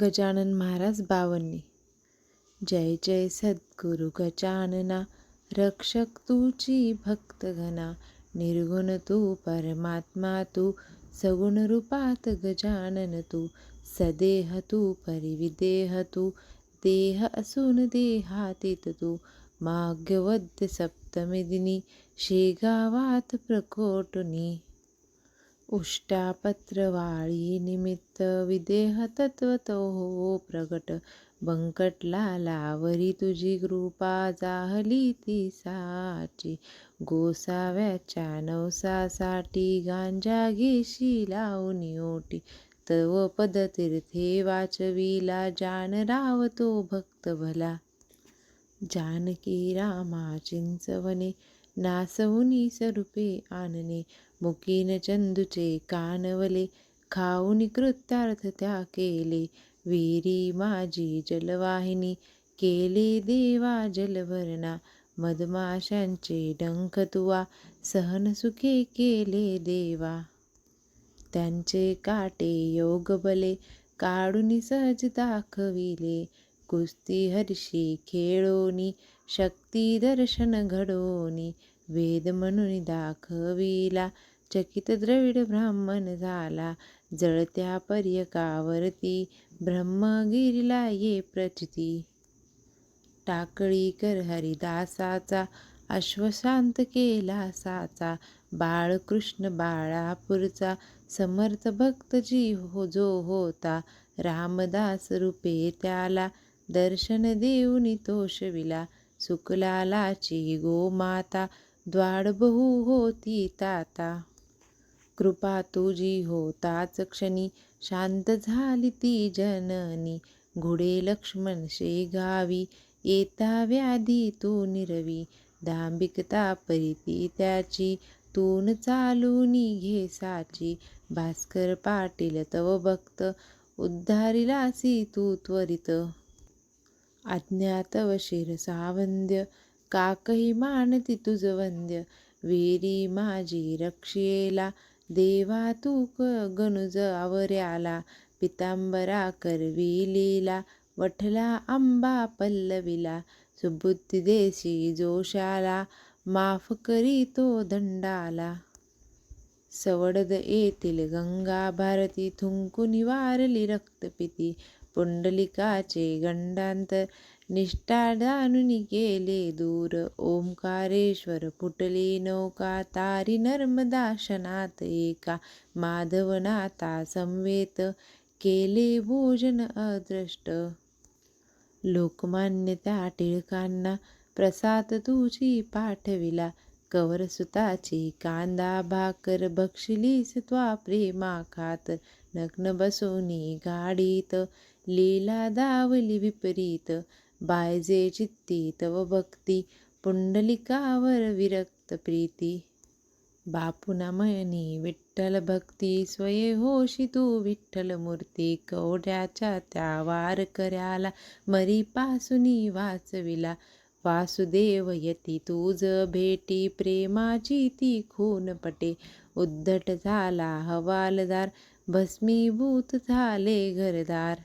गजानन महाराज बावन्नी. जय जय सद्गुरु गजानना, रक्षक तुझी भक्तगणा. निर्गुण तू परमात्मा तू, सगुण रूपात गजानन तू. सदेह तू परिविदेह तू, देह असून देहातीत तू. माग्यवद्य सप्तमी शेगावात प्रकोटुनी. उष्टापत्रवाळी निमित्त विदेह तत्वतो हो प्रगट. बंकटलालावरी तुझी कृपा जाहली ती साची. गोसाव्याच्या नवसासाठी गांजा घेशी लावून ओटी. तव पदतीर्थे वाचविला जान रावतो भक्त भला. जानकी रामा चिंचवने, नासवुनी स्वरूपे आणने. मुकीन चंदूचे कानवले, खाऊनी कृत्यार्थ त्या केले. विहिरी माझी जलवाहिनी, केले देवा जलभरणा. मधमाशांचे डंख तुवा, सहन सुखे केले देवा. त्यांचे काटे योगबले, काढून सहज दाखविले. कुस्ती हर्षी खेळोनी, शक्ती दर्शन घडोनी. वेद म्हणून दाखविला, चकित द्रविड ब्राह्मण झाला. जळत्या पर्यकावरती, ब्रह्मगिरीला ये प्रचिती. टाकळीकर हरिदासाचा, अश्वशांत केला साचा. बाळकृष्ण बाळापूरचा, समर्थ भक्त जो होता. रामदास रूपे त्याला, दर्शन देऊनी तोषविला. सुकलालाची गोमाता, द्वाडबहू होती ताता. कृपा तुझी होताच क्षणी, शांत झाली ती जननी. घोडे लक्ष्मण शेगावी, येता व्याधी तू निरवी. दांभिकता परिती त्याची, तून चालूनी घे साची. भास्कर पाटील तव भक्त, उद्धारिलासी तू त्वरित. आज्ञा तव शिरसावंद्य, काकही मानती तुझ वंद्य. विहिरी माझी रक्षियेला, देवा तू गनुज आवऱ्याला. पितांबरा करविलीला, वठला आंबा पल्लविला. सुबुद्धी देशी जोशाला, माफ करी तो दंडाला. सवडद येथील गंगा भारती, थुंकून वारली रक्तपिती. पुंडलिकाचे गंडांतर, निष्ठा जाणून गेले दूर. ओंकारेश्वर फुटली नौका, तारी नर्मदा क्षणात एका. माधवनाथा समवेत, केले भोजन अदृष्ट. लोकमान्य त्या टिळकांना, प्रसाद तुझी पाठविला. कवरसुताची कांदा भाकर, भक्षिलीस त्वा प्रेमाखातर. नग्न बसोनी गाडीत, लीला दावली विपरीत. बायजे चित्ती तव भक्ती, पुंडलिकावर विरक्त प्रीती. बापुना मनी विठ्ठल भक्ती, स्वये होशी तू विठ्ठल मूर्ती. कवड्याच्या त्या वारकऱ्याला, मरीपासूनी वाचविला. वासुदेव यती तुझ भेटी, प्रेमाची ती खूनपटे. उद्धट झाला हवालदार, भस्मीभूत झाले घरदार.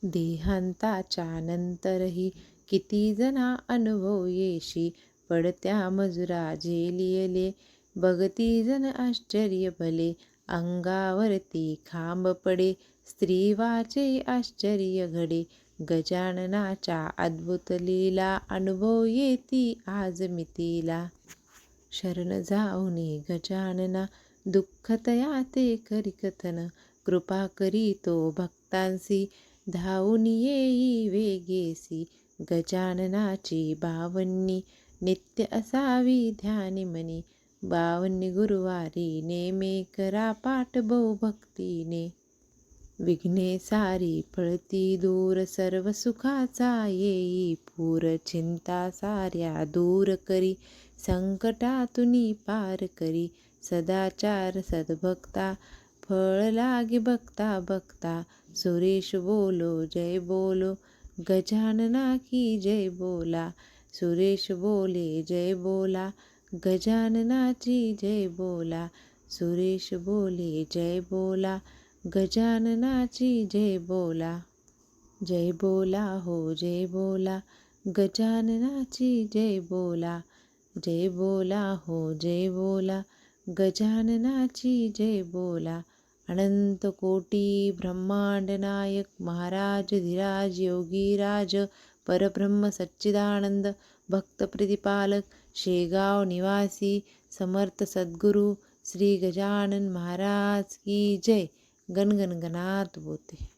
देहांताच्या नंतरही, किती जना अनुभव येशी. पडत्या मजुरा झेलिले, बघती जन आश्चर्य भले. अंगावरती खांब पडे, स्त्रीवाचे आश्चर्य घडे. गजाननाच्या अद्भुत लीला, अनुभव येती आज मितीला. शरण जाऊनी गजानना, दुःख तया ते करी कथन. कृपा करीतो भक्तांसी, धावून येई वेगेसी. गजाननाची बावन्नी, नित्य असावी ध्यानी मनी. बावन्नी गुरुवारी, नेमे करा पाठ बहुभक्तीने. विघ्ने सारी फळती दूर, सर्व सुखाचा येई पूर. चिंता साऱ्या दूर करी, संकटातुनी पार करी. सदाचार सद्भक्ता, फळ लागे बघता बघता. सुरेश बोलो जय बोलो, गजानना की जय बोला. सुरेश बोले जय बोला, गजाननाची जय बोला. सुरेश बोले जय बोला, गजाननाची जय बोला. जय बोला हो जय बोला, गजाननाची जय बोला. जय बोला हो जय बोला, गजाननाची जय बोला. अनंत कोटी ब्रह्मांड नायक महाराज धीराज योगीराज परब्रह्म सच्चिदानंद भक्त प्रतिपालक शेगाव निवासी समर्थ सद्गुरू श्री गजानन महाराज की जय. गणगण गणात बोते.